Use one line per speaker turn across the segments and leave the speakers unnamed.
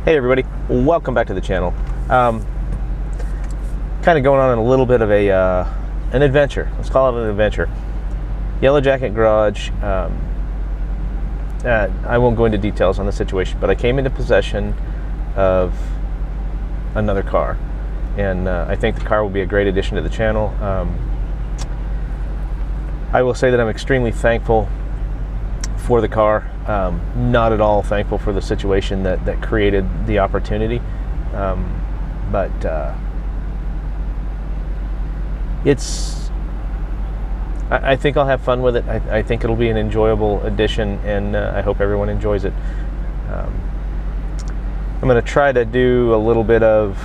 Hey everybody, welcome back to the channel. Kind of going on a little bit of an adventure. Let's call it an adventure. Yellow Jacket Garage. I won't go into details on the situation, but I came into possession of another car, and I think the car will be a great addition to the channel. I will say that I'm extremely thankful for the car. Not at all thankful for the situation that created the opportunity, but I think I'll have fun with it. I think it'll be an enjoyable addition, and I hope everyone enjoys it. I'm going to try to do a little bit of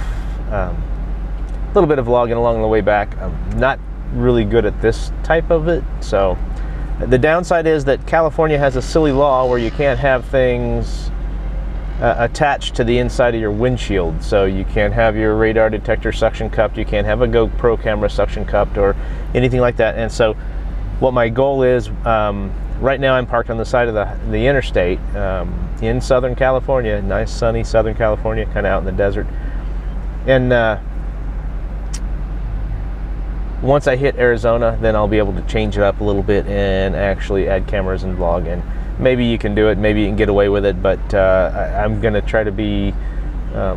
vlogging along the way back. I'm not really good at this type of it, so the downside is that California has a silly law where you can't have things attached to the inside of your windshield. So you can't have your radar detector suction cupped, you can't have a GoPro camera suction cupped or anything like that. And so what my goal is, right now I'm parked on the side of the interstate in Southern California, nice sunny Southern California, kind of out in the desert. And once I hit Arizona, then I'll be able to change it up a little bit and actually add cameras and vlog. And maybe you can do it, maybe you can get away with it, but I'm going to try to be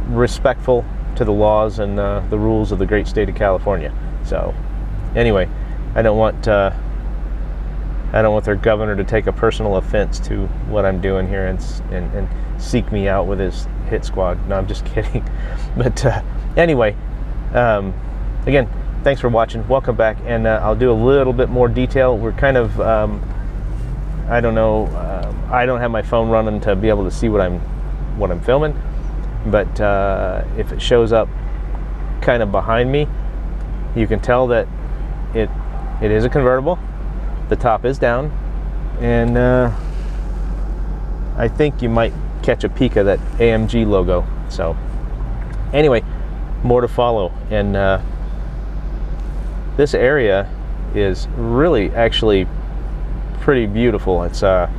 respectful to the laws and the rules of the great state of California. So anyway, I don't want their governor to take a personal offense to what I'm doing here and seek me out with his hit squad. No, I'm just kidding. But anyway, again, thanks for watching. Welcome back, and I'll do a little bit more detail. We're kind of, I don't know, I don't have my phone running to be able to see what I'm filming, but if it shows up kind of behind me, you can tell that it is a convertible. The top is down, and I think you might catch a peek of that AMG logo. So anyway, more to follow. And this area is really actually pretty beautiful. It's kind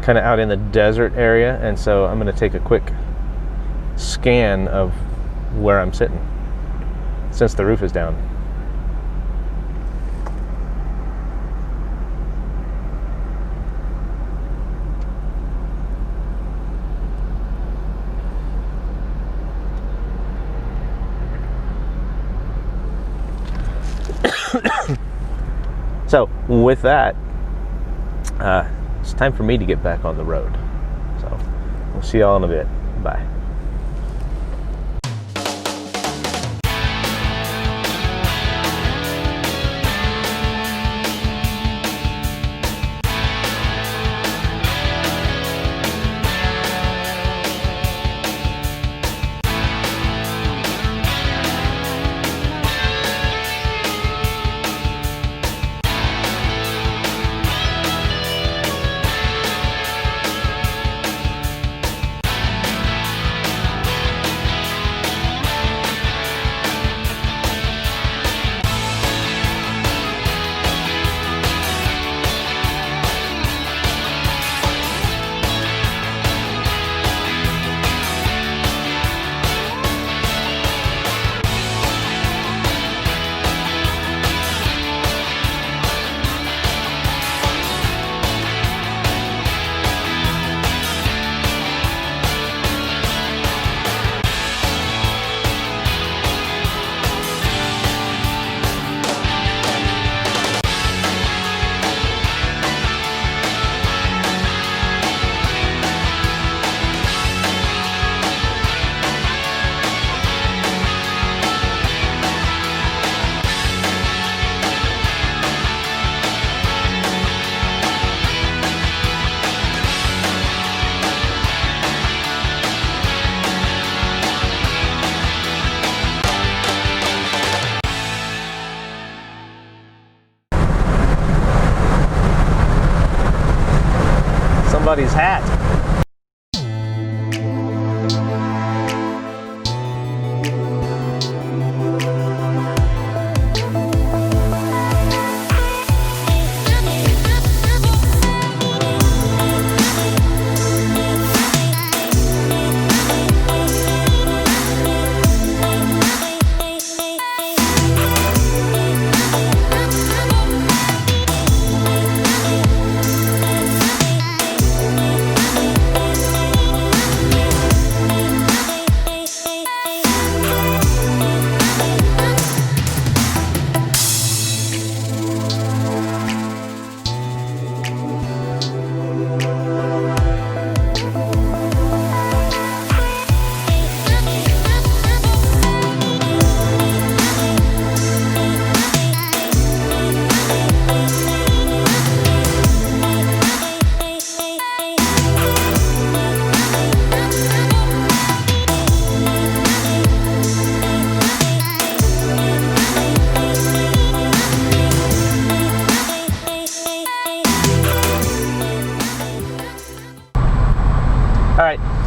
of out in the desert area, and so I'm going to take a quick scan of where I'm sitting since the roof is down. So with that, it's time for me to get back on the road. So we'll see y'all in a bit. Bye. Somebody's hat.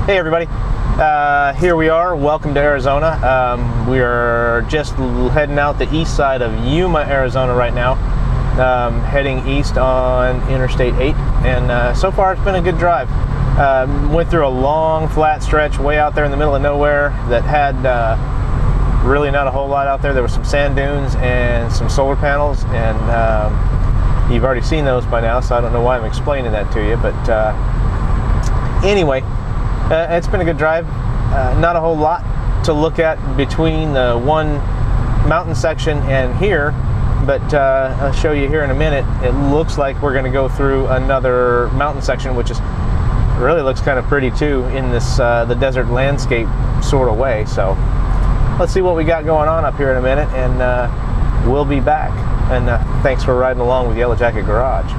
Hey everybody, here we are. Welcome to Arizona. We are just heading out the east side of Yuma, Arizona right now, heading east on Interstate 8, and so far it's been a good drive. Went through a long flat stretch way out there in the middle of nowhere that had really not a whole lot out there. There were some sand dunes and some solar panels, and you've already seen those by now, so I don't know why I'm explaining that to you, but anyway, it's been a good drive. Not a whole lot to look at between the one mountain section and here, but I'll show you here in a minute. It looks like we're going to go through another mountain section, which is really looks kind of pretty too in this the desert landscape sort of way. So let's see what we got going on up here in a minute, and we'll be back. And thanks for riding along with Yellow Jacket Garage.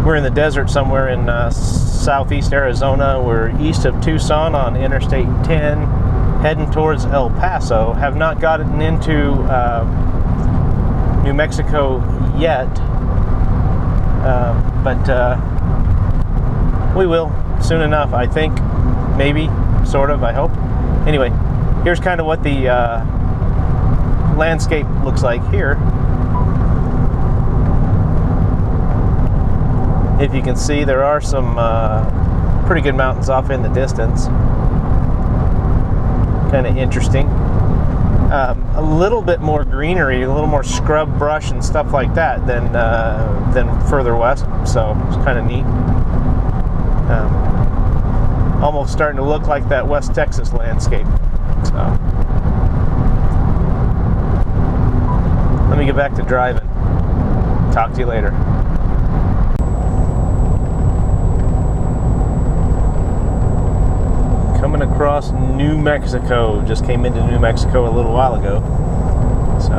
We're in the desert somewhere in southeast Arizona. We're east of Tucson on Interstate 10, heading towards El Paso. Have not gotten into New Mexico yet, but we will soon enough, I think. Maybe, sort of, I hope. Anyway, here's kind of what the landscape looks like here. If you can see, there are some pretty good mountains off in the distance. Kind of interesting. A little bit more greenery, a little more scrub brush and stuff like that than further west. So it's kind of neat. Almost starting to look like that West Texas landscape. So let me get back to driving. Talk to you later. Coming across New Mexico. Just came into New Mexico a little while ago. So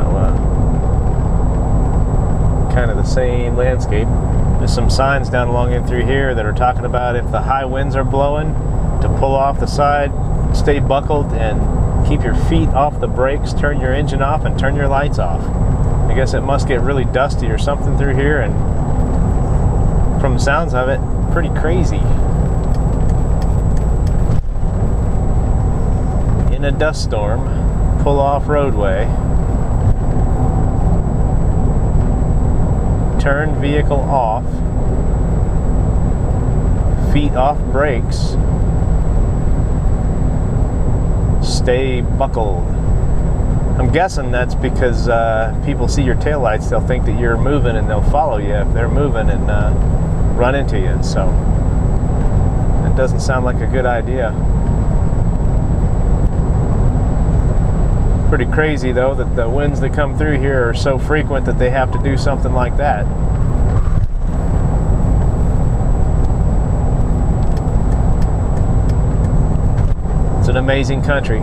kind of the same landscape. There's some signs down along in through here that are talking about if the high winds are blowing, to pull off the side, stay buckled, and keep your feet off the brakes, turn your engine off, and turn your lights off. I guess it must get really dusty or something through here, and from the sounds of it, pretty crazy. In a dust storm, pull off roadway, turn vehicle off, feet off brakes, stay buckled. I'm guessing that's because people see your taillights, they'll think that you're moving and they'll follow you if they're moving and run into you. So that doesn't sound like a good idea. Pretty crazy though that the winds that come through here are so frequent that they have to do something like that. It's an amazing country.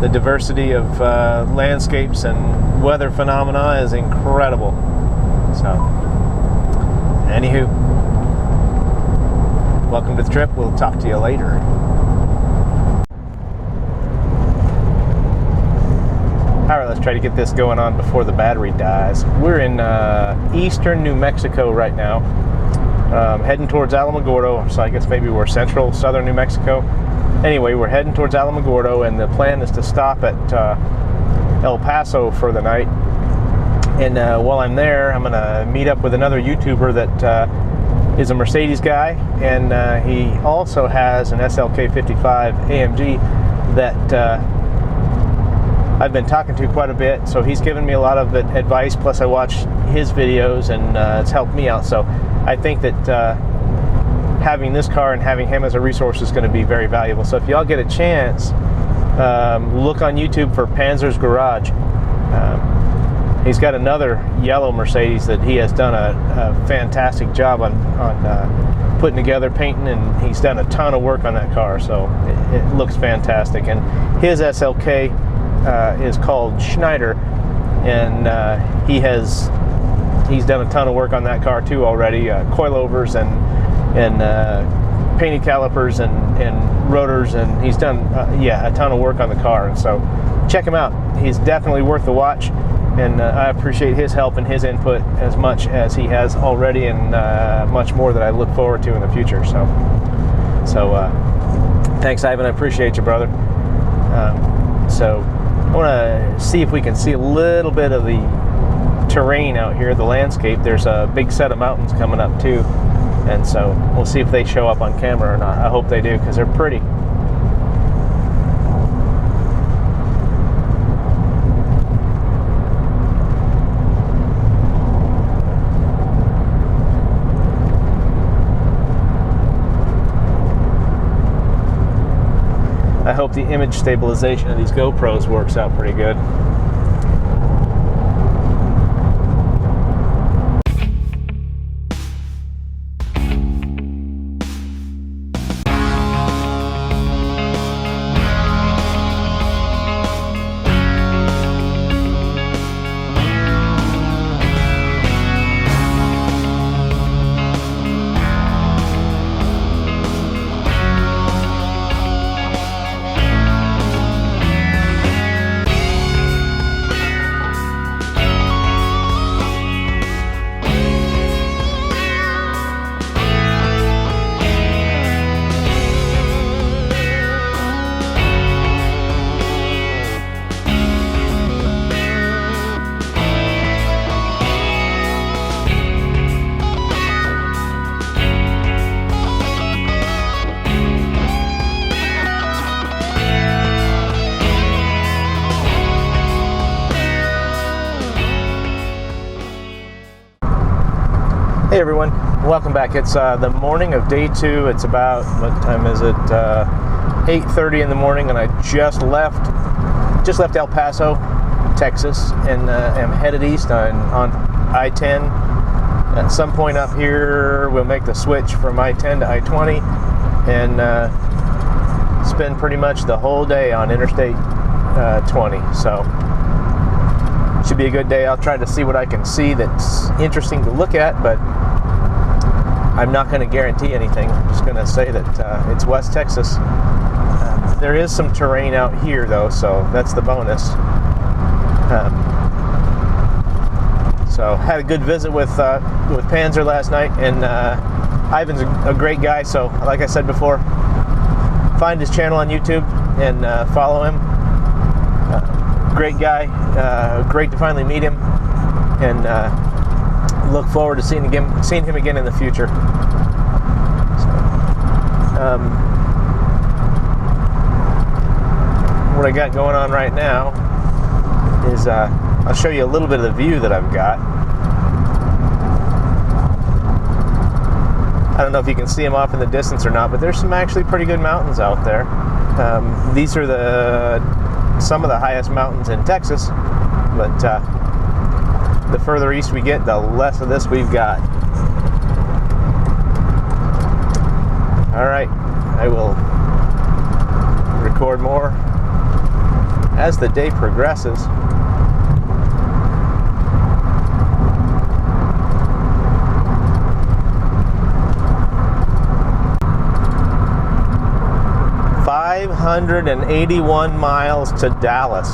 The diversity of landscapes and weather phenomena is incredible. So, anywho, welcome to the trip. We'll talk to you later. Alright, let's try to get this going on before the battery dies. We're in eastern New Mexico right now, heading towards Alamogordo, so I guess maybe we're central, southern New Mexico. Anyway, we're heading towards Alamogordo, and the plan is to stop at El Paso for the night. And while I'm there, I'm going to meet up with another YouTuber that is a Mercedes guy, and he also has an SLK55 AMG that I've been talking to quite a bit. So he's given me a lot of advice, plus I watch his videos, and it's helped me out. So I think that having this car and having him as a resource is going to be very valuable. So if y'all get a chance, look on YouTube for Panzer's Garage. He's got another yellow Mercedes that he has done a fantastic job on putting together, painting, and he's done a ton of work on that car, so it looks fantastic. And his SLK is called Schneider, and he's done a ton of work on that car too already, coilovers and painted calipers and rotors, and he's done a ton of work on the car. And so check him out. He's definitely worth the watch, and I appreciate his help and his input as much as he has already, and much more that I look forward to in the future. So thanks, Ivan. I appreciate you, brother. So I want to see if we can see a little bit of the terrain out here, the landscape. There's a big set of mountains coming up too, and so we'll see if they show up on camera or not. I hope they do, because they're pretty. I hope the image stabilization of these GoPros works out pretty good. Hey everyone, welcome back. It's the morning of day 2. It's about, what time is it? 8:30 in the morning, and I just left El Paso, Texas, and am headed east on I-10. At some point up here, we'll make the switch from I-10 to I-20 and spend pretty much the whole day on Interstate 20. So should be a good day. I'll try to see what I can see that's interesting to look at, but I'm not going to guarantee anything. I'm just going to say that it's West Texas. There is some terrain out here though, so that's the bonus. So had a good visit with Panzer last night, and Ivan's a great guy. So like I said before, find his channel on YouTube and follow him. Great guy, great to finally meet him, and look forward to seeing him again in the future. So, what I got going on right now is I'll show you a little bit of the view that I've got. I don't know if you can see them off in the distance or not, but there's some actually pretty good mountains out there. These are some of the highest mountains in Texas, but the further east we get, the less of this we've got. All right, I will record more as the day progresses. $581 miles to Dallas.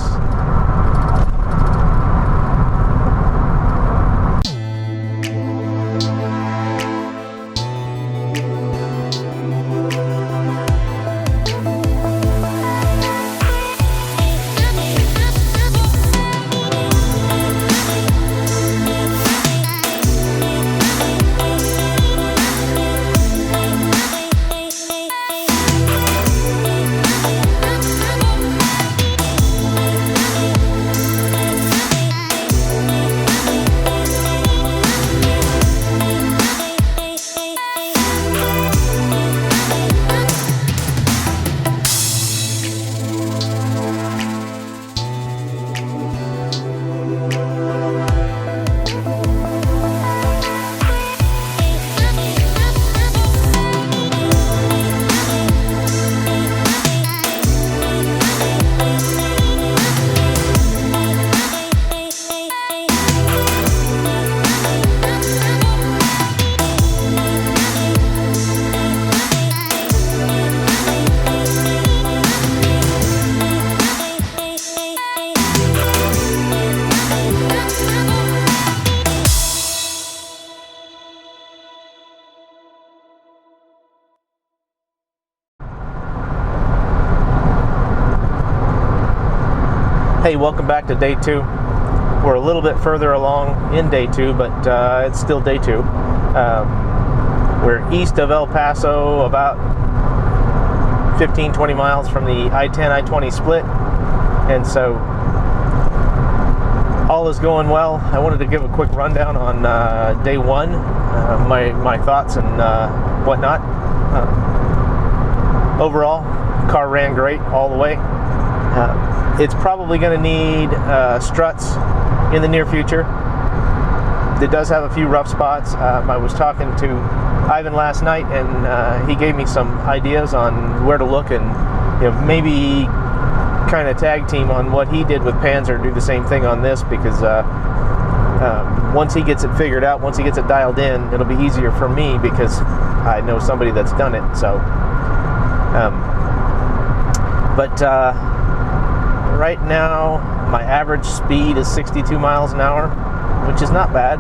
Hey, welcome back to day 2. We're a little bit further along in day 2, but it's still day 2. We're east of El Paso, about 15-20 miles from the I-10, I-20 split, and so all is going well. I wanted to give a quick rundown on day 1, my thoughts and whatnot. Overall, car ran great all the way. It's probably going to need struts in the near future. It does have a few rough spots. I was talking to Ivan last night, and he gave me some ideas on where to look, and maybe kind of tag team on what he did with Panzer, do the same thing on this, because once he gets it figured out, once he gets it dialed in, it'll be easier for me because I know somebody that's done it. So, right now, my average speed is 62 miles an hour, which is not bad.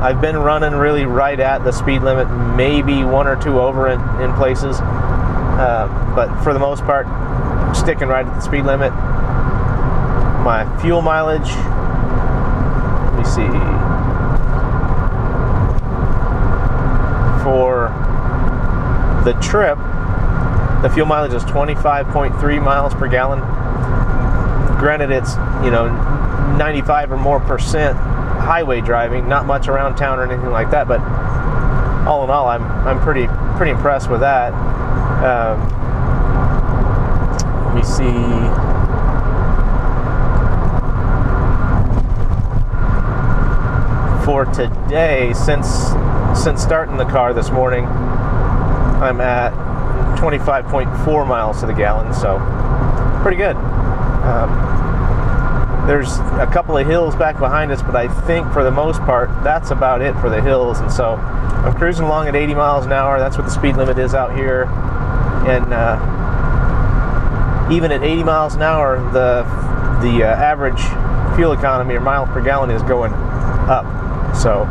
I've been running really right at the speed limit, maybe 1 or 2 over in places, but for the most part, sticking right at the speed limit. My fuel mileage, let me see, for the trip, the fuel mileage is 25.3 miles per gallon. Granted, it's 95 or more % highway driving, not much around town or anything like that. But all in all, I'm pretty impressed with that. Let me see. For today, since starting the car this morning, I'm at 25.4 miles to the gallon, so pretty good. There's a couple of hills back behind us, but I think for the most part that's about it for the hills, and so I'm cruising along at 80 miles an hour. That's what the speed limit is out here, and even at 80 miles an hour, the average fuel economy or miles per gallon is going up. So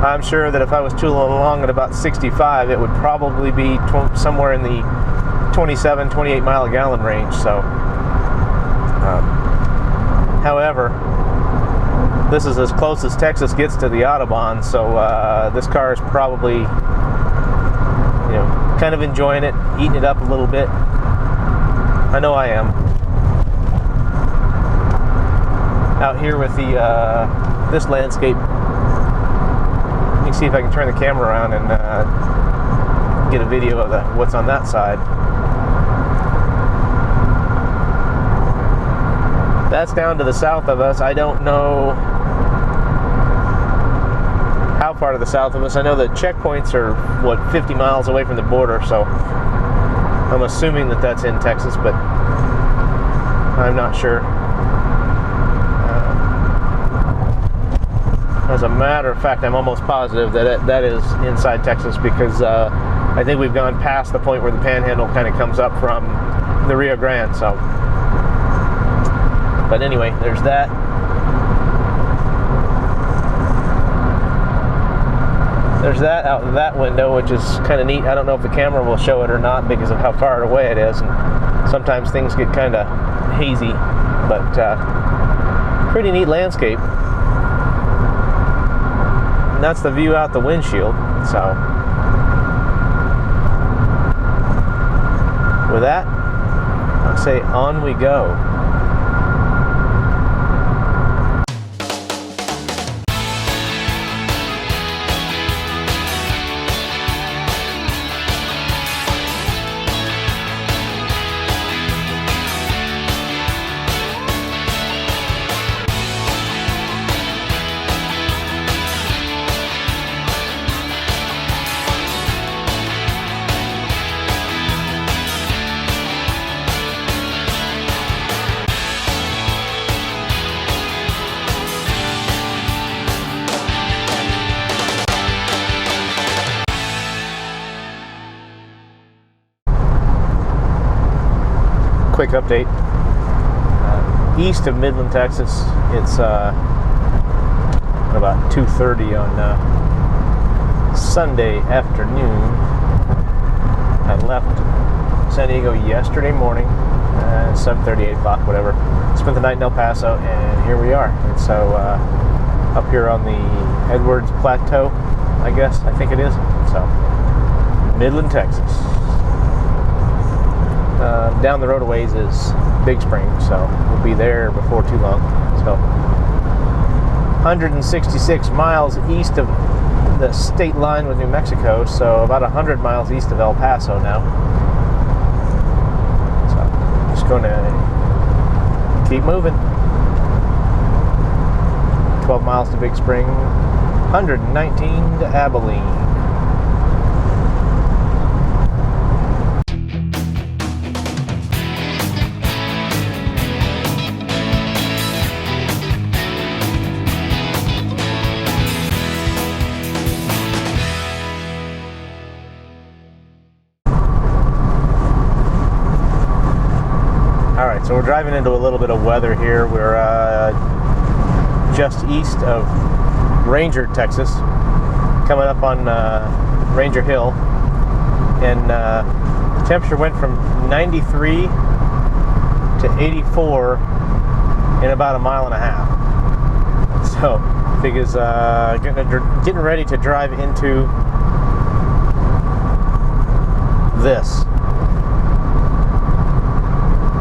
I'm sure that if I was tooling along at about 65, it would probably be somewhere in the 27, 28 mile a gallon range. So, however, this is as close as Texas gets to the Autobahn, so this car is probably, kind of enjoying it, eating it up a little bit. I know I am. Out here with the this landscape, let me see if I can turn the camera around and get a video of what's on that side. That's down to the south of us. I don't know how far to the south of us. I know the checkpoints are, 50 miles away from the border, so I'm assuming that that's in Texas, but I'm not sure. As a matter of fact, I'm almost positive that that is inside Texas, because I think we've gone past the point where the Panhandle kind of comes up from the Rio Grande. So, but anyway, there's that. There's that out that window, which is kind of neat. I don't know if the camera will show it or not because of how far away it is, and sometimes things get kind of hazy, but pretty neat landscape. And that's the view out the windshield. So with that, I'll say on we go. Quick update. East of Midland, Texas, it's about 2:30 on Sunday afternoon. I left San Diego yesterday morning, 7:30, 8 o'clock, whatever. Spent the night in El Paso, and here we are. And so up here on the Edwards Plateau, I think it is. So Midland, Texas. Down the road a ways is Big Spring, so we'll be there before too long. So 166 miles east of the state line with New Mexico, so about 100 miles east of El Paso now. So just going to keep moving. 12 miles to Big Spring, 119 to Abilene. So we're driving into a little bit of weather here. We're just east of Ranger, Texas, coming up on Ranger Hill, and the temperature went from 93 to 84 in about a mile and a half. So figures getting ready to drive into this.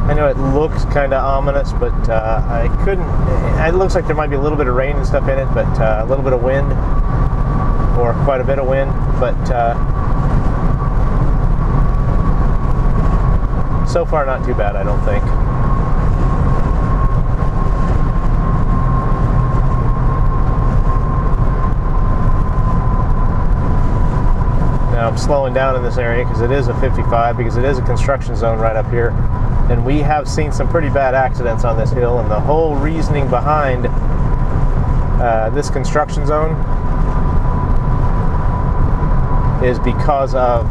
I know it looks kind of ominous, but I couldn't. It looks like there might be a little bit of rain and stuff in it, but a little bit of wind, or quite a bit of wind. But so far, not too bad, I don't think. Now I'm slowing down in this area because it is a 55, because it is a construction zone right up here. And we have seen some pretty bad accidents on this hill, and the whole reasoning behind this construction zone is because of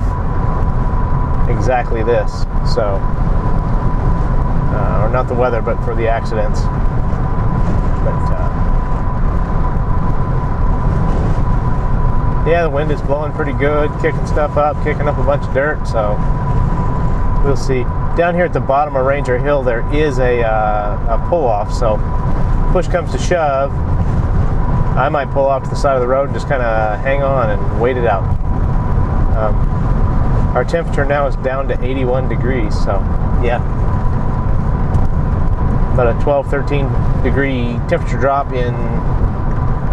exactly this. So, or not the weather, but for the accidents. yeah, the wind is blowing pretty good, kicking stuff up, kicking up a bunch of dirt, so we'll see. Down here at the bottom of Ranger Hill, there is a pull-off, so push comes to shove, I might pull off to the side of the road and just kind of hang on and wait it out. Our temperature now is down to 81 degrees, so yeah. About a 12, 13 degree temperature drop in,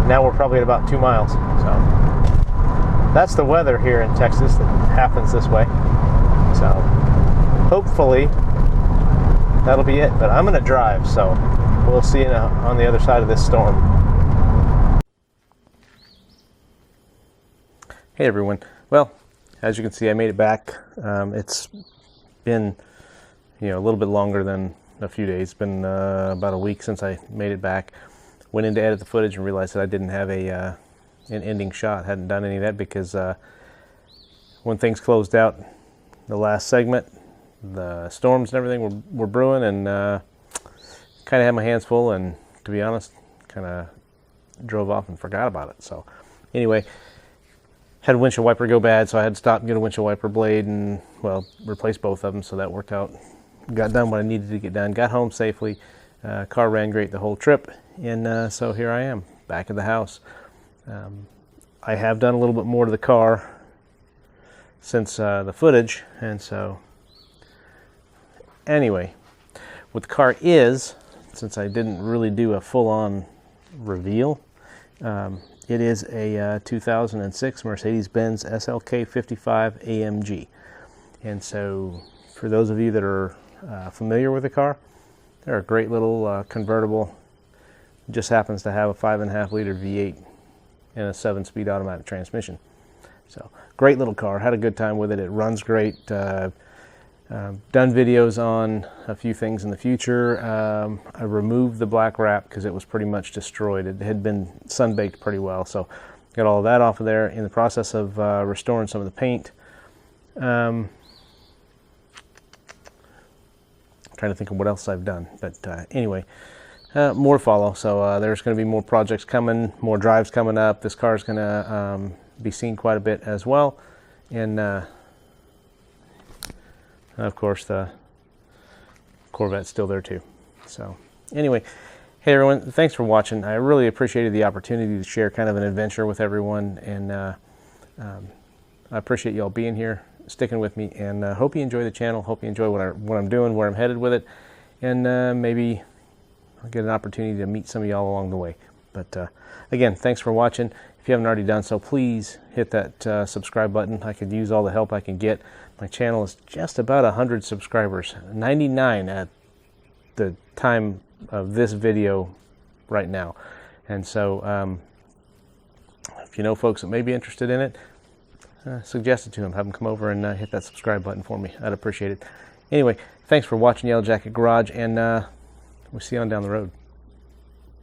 now we're probably at about 2 miles. So that's the weather here in Texas that happens this way. So hopefully that'll be it, but I'm gonna drive, so we'll see you on the other side of this storm. Hey everyone. Well, as you can see, I made it back. It's been, a little bit longer than a few days. It's been about a week since I made it back. Went in to edit the footage and realized that I didn't have an ending shot. Hadn't done any of that because when things closed out, the last segment, the storms and everything were brewing, and kind of had my hands full, and to be honest, kind of drove off and forgot about it. So anyway, had a windshield wiper go bad, so I had to stop and get a windshield wiper blade and, well, replace both of them, so that worked out. Got done what I needed to get done, got home safely, car ran great the whole trip, and so here I am, back at the house. I have done a little bit more to the car since the footage, and so anyway, what the car is, since I didn't really do a full-on reveal, it is a 2006 Mercedes-Benz SLK55 AMG. And so for those of you that are familiar with the car, they're a great little convertible. Just happens to have a 5.5 liter V8 and a 7-speed automatic transmission. So great little car, had a good time with it. It runs great. Done videos on a few things in the future. I removed the black wrap because it was pretty much destroyed. It had been sun-baked pretty well, so got all of that off of there. In the process of restoring some of the paint. Trying to think of what else I've done, but anyway, more to follow. So there's going to be more projects coming, more drives coming up. This car is going to be seen quite a bit as well, and of course, the Corvette's still there too. So anyway, hey everyone, thanks for watching. I really appreciated the opportunity to share kind of an adventure with everyone, and I appreciate you all being here, sticking with me, and hope you enjoy the channel. Hope you enjoy what I'm doing, where I'm headed with it, and maybe I'll get an opportunity to meet some of y'all along the way. But again, thanks for watching. If you haven't already done so, please hit that subscribe button. I could use all the help I can get. My channel is just about 100 subscribers, 99 at the time of this video right now. And so if you know folks that may be interested in it, suggest it to them. Have them come over and hit that subscribe button for me. I'd appreciate it. Anyway, thanks for watching Yellow Jacket Garage, and we'll see you on down the road.